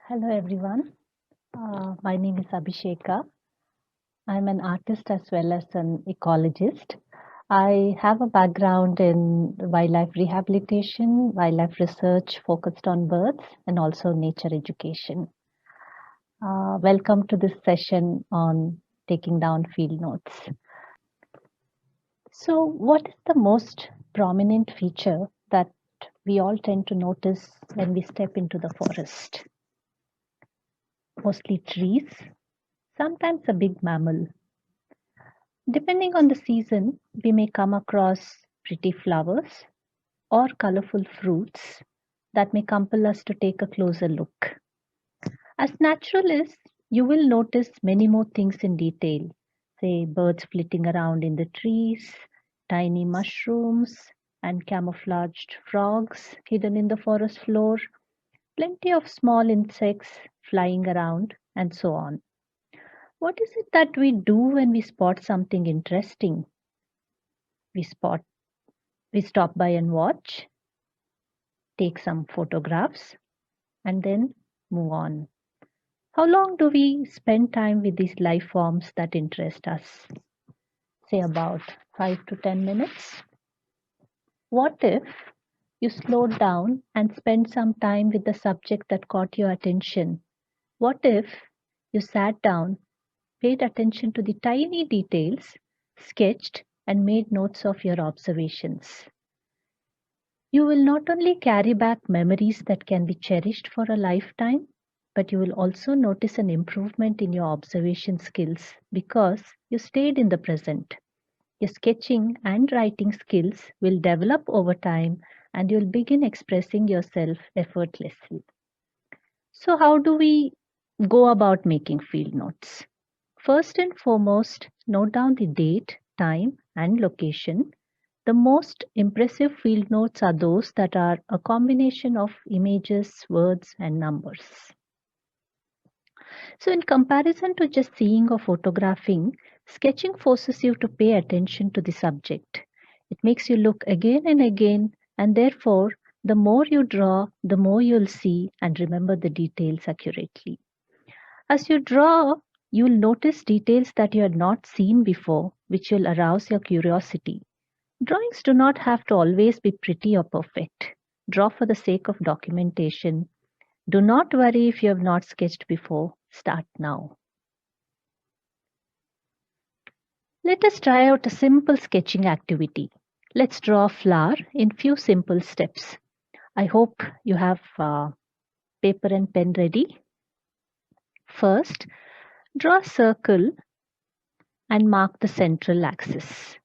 Hello everyone. My name is Abhisheka. I'm an artist as well as an ecologist. I have a background in wildlife rehabilitation, wildlife research focused on birds, and also nature education. Welcome to this session on taking down field notes. So, what is the most prominent feature that we all tend to notice when we step into the forest? Mostly trees, sometimes a big mammal. Depending on the season, we may come across pretty flowers or colorful fruits that may compel us to take a closer look. As naturalists, you will notice many more things in detail, say birds flitting around in the trees, tiny mushrooms, and camouflaged frogs hidden in the forest floor, plenty of small insects flying around, and so on. What is it that we do when we spot something interesting? We spot We stop by and watch, take some photographs, and then move on. How long do we spend time with these life forms that interest us? Say about 5 to 10 minutes. What if you slowed down and spent some time with the subject that caught your attention? What if you sat down, paid attention to the tiny details, sketched, and made notes of your observations? You will not only carry back memories that can be cherished for a lifetime, but you will also notice an improvement in your observation skills because you stayed in the present. Your sketching and writing skills will develop over time and you'll begin expressing yourself effortlessly. So, how do we go about making field notes? First and foremost, note down the date, time, and location. The most impressive field notes are those that are a combination of images, words, and numbers. So, in comparison to just seeing or photographing, sketching forces you to pay attention to the subject. It makes you look again and again, and therefore, the more you draw, the more you'll see and remember the details accurately. As you draw, you'll notice details that you had not seen before, which will arouse your curiosity. Drawings do not have to always be pretty or perfect. Draw for the sake of documentation. Do not worry if you have not sketched before. Start now. Let us try out a simple sketching activity. Let's draw a flower in few simple steps. I hope you have paper and pen ready. First, draw a circle and mark the central axis.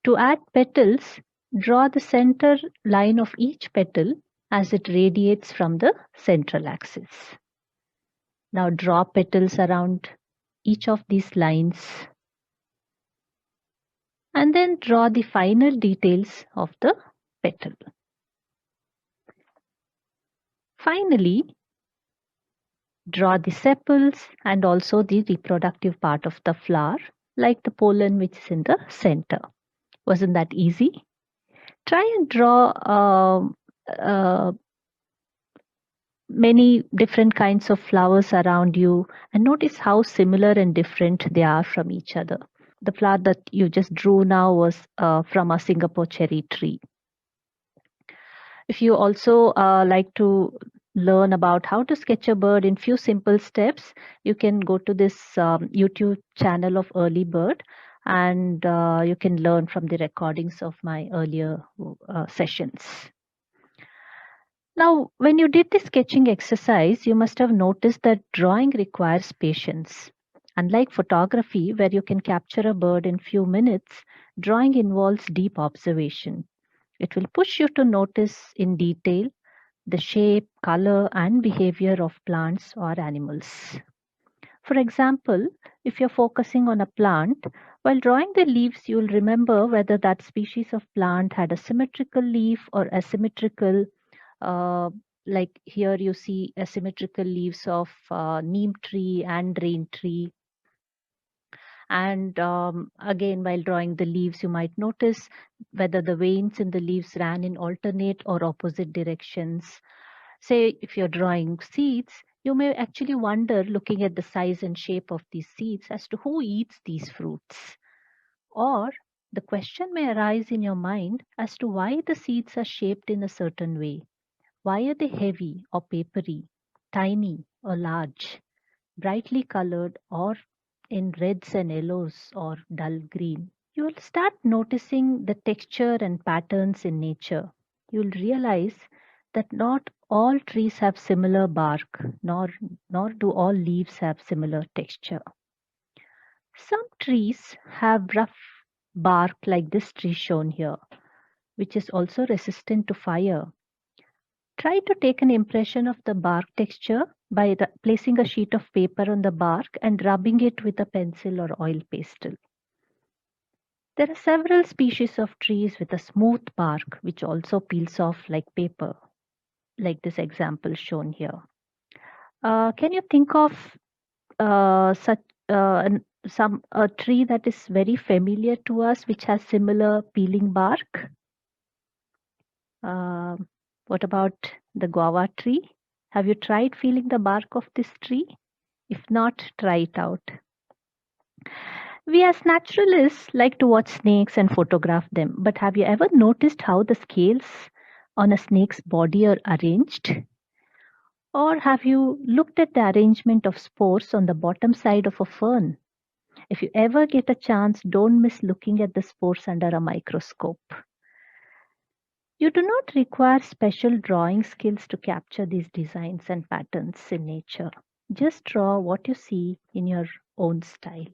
To add petals, draw the center line of each petal as it radiates from the central axis. Now draw petals around each of these lines and then draw the final details of the petal. Finally, draw the sepals and also the reproductive part of the flower, like the pollen which is in the center. Wasn't that easy? Try and draw many different kinds of flowers around you and notice how similar and different they are from each other. The flower that you just drew now was from a Singapore cherry tree. If you also like to learn about how to sketch a bird in few simple steps, you can go to this YouTube channel of Early Bird and you can learn from the recordings of my earlier sessions. Now, when you did the sketching exercise, you must have noticed that drawing requires patience. Unlike photography, where you can capture a bird in few minutes, drawing involves deep observation. It will push you to notice in detail the shape, color, and behavior of plants or animals. For example, if you're focusing on a plant, while drawing the leaves, you'll remember whether that species of plant had a symmetrical leaf or asymmetrical. Uh, like here, you see asymmetrical leaves of neem tree and rain tree. And again, while drawing the leaves, you might notice whether the veins in the leaves ran in alternate or opposite directions. Say, if you're drawing seeds, You may actually wonder, looking at the size and shape of these seeds, as to who eats these fruits. Or the question may arise in your mind as to why the seeds are shaped in a certain way. Why are they heavy or papery, tiny or large, brightly colored or in reds and yellows or dull green? You will start noticing the texture and patterns in nature. You will realize that not all trees have similar bark, nor do all leaves have similar texture. Some trees have rough bark like this tree shown here, which is also resistant to fire. Try to take an impression of the bark texture by placing a sheet of paper on the bark and rubbing it with a pencil or oil pastel. There are several species of trees with a smooth bark which also peels off like paper, like this example shown here. Can you think of such some a tree that is very familiar to us which has similar peeling bark? What about the guava tree? Have you tried feeling the bark of this tree? If not, try it out. We as naturalists like to watch snakes and photograph them, but have you ever noticed how the scales on a snake's body are arranged? Or have you looked at the arrangement of spores on the bottom side of a fern? If you ever get a chance, don't miss looking at the spores under a microscope. You do not require special drawing skills to capture these designs and patterns in nature. Just draw what you see in your own style.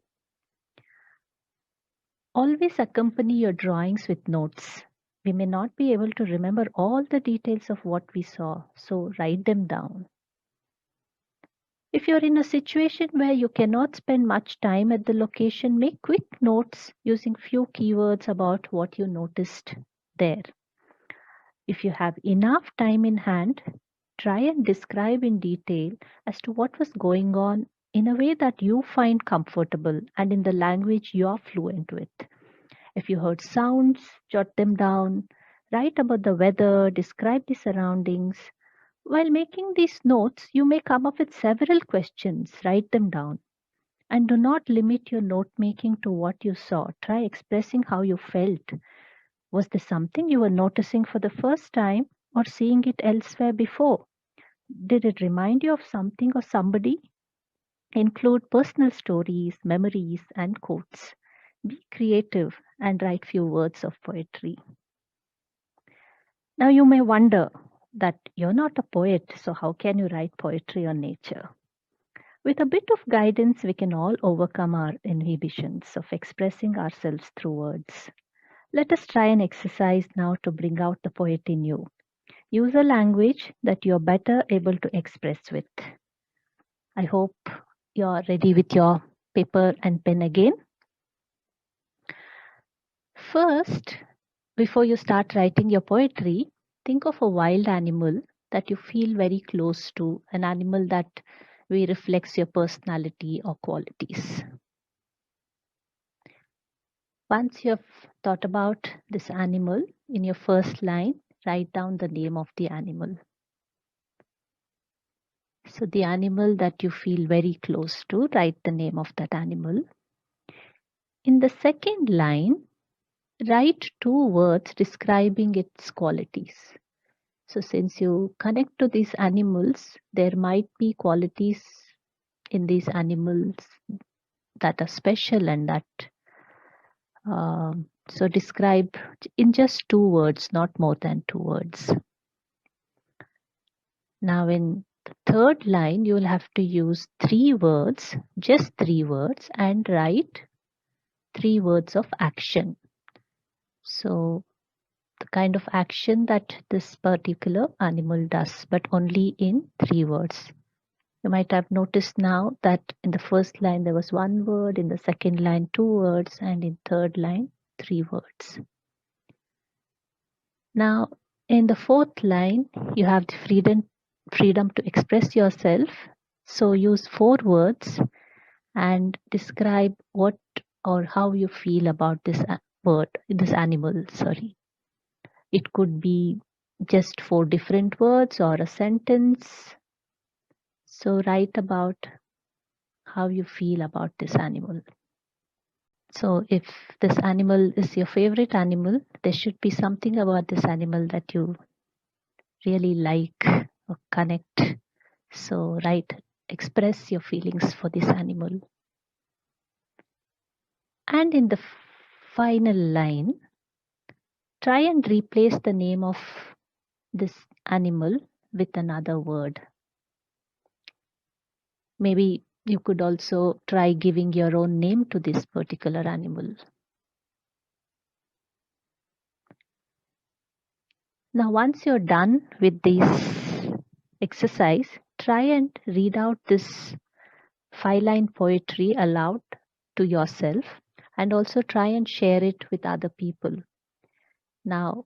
Always accompany your drawings with notes. We may not be able to remember all the details of what we saw, so write them down. If you're in a situation where you cannot spend much time at the location, make quick notes using few keywords about what you noticed there. If you have enough time in hand, try and describe in detail as to what was going on in a way that you find comfortable and in the language you're fluent with. If you heard sounds, jot them down, write about the weather, describe the surroundings. While making these notes, you may come up with several questions. Write them down. And do not limit your note making to what you saw. Try expressing how you felt. Was this something you were noticing for the first time or seeing it elsewhere before? Did it remind you of something or somebody? Include personal stories, memories, and quotes. Be creative and write few words of poetry. Now you may wonder that you're not a poet, so how can you write poetry on nature? With a bit of guidance, we can all overcome our inhibitions of expressing ourselves through words. Let us try an exercise now to bring out the poet in you. Use a language that you're better able to express with. I hope you're ready with your paper and pen again. First, before you start writing your poetry, think of a wild animal that you feel very close to, an animal that way reflects your personality or qualities. Once you have thought about this animal, in your first line, write down the name of the animal. So, the animal that you feel very close to, write the name of that animal. In the second line, write two words describing its qualities. So, since you connect to these animals, there might be qualities in these animals that are special and that. So, describe in just two words, not more than two words. Now, in the third line, you will have to use three words, just three words, and write three words of action. So, the kind of action that this particular animal does, but only in three words. You might have noticed now that in the first line there was one word, in the second line two words, and in third line three words. Now, in the fourth line, you have the freedom to express yourself. So use four words and describe what or how you feel about this this animal. Sorry. It could be just four different words or a sentence. So write about how you feel about this animal. So if this animal is your favorite animal, there should be something about this animal that you really like or connect. So write, express your feelings for this animal. And in the final line, try and replace the name of this animal with another word. Maybe you could also try giving your own name to this particular animal. Now, once you're done with this exercise, try and read out this 5-line poetry aloud to yourself and also try and share it with other people. Now,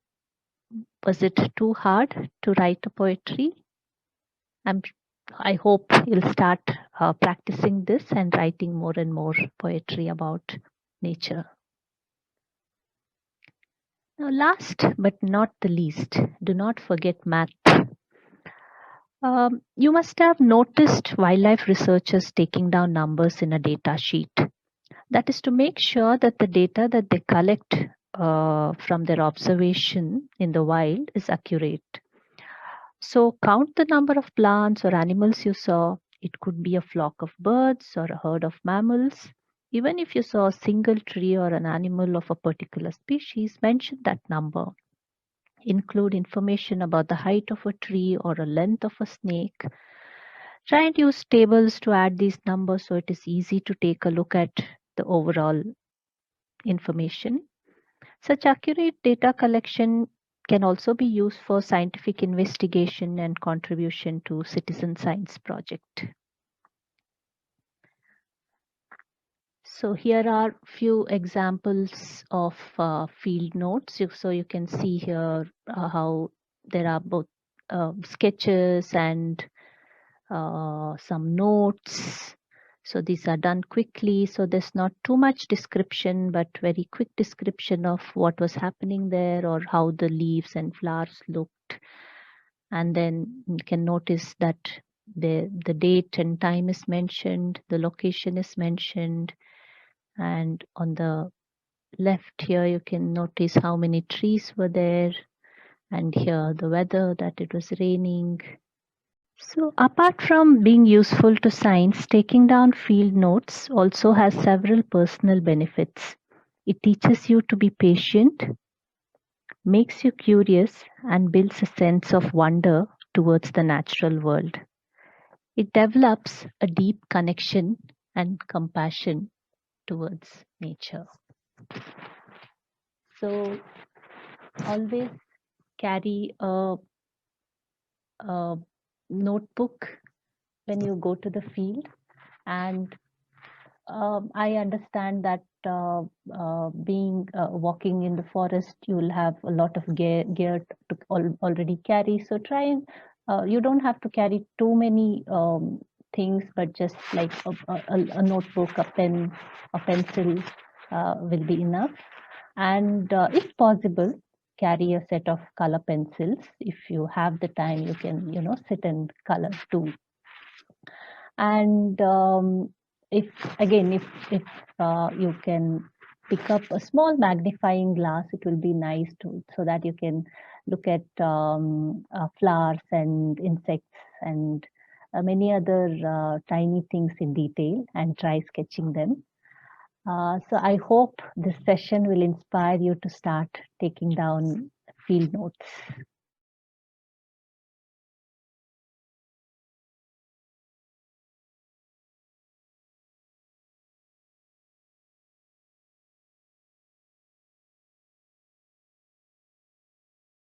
was it too hard to write a poetry? I hope you'll start practicing this and writing more and more poetry about nature. Now, last but not the least, do not forget math. You must have noticed wildlife researchers taking down numbers in a data sheet. That is to make sure that the data that they collect from their observation in the wild is accurate. So count the number of plants or animals you saw. It could be a flock of birds or a herd of mammals. Even if you saw a single tree or an animal of a particular species, mention that number. Include information about the height of a tree or a length of a snake. Try and use tables to add these numbers so it is easy to take a look at the overall information. Such accurate data collection can also be used for scientific investigation and contribution to citizen science project. So here are few examples of field notes. So you can see here how there are both sketches and some notes. So these are done quickly. So there's not too much description, but very quick description of what was happening there or how the leaves and flowers looked. And then you can notice that the date and time is mentioned, the location is mentioned, and on the left here you can notice how many trees were there, and here the weather, that it was raining. So apart from being useful to science, taking down field notes also has several personal benefits. It teaches you to be patient, makes you curious, and builds a sense of wonder towards the natural world. It develops a deep connection and compassion towards nature. So always carry a notebook when you go to the field, and I understand that being walking in the forest, you'll have a lot of gear to already carry. So try and you don't have to carry too many things, but just like a notebook, a pen, a pencil will be enough. And if possible, carry a set of color pencils. If you have the time, you can, sit and color too. And if again, if you can pick up a small magnifying glass, it will be nice to, so that you can look at flowers and insects and many other tiny things in detail and try sketching them. So I hope this session will inspire you to start taking down field notes.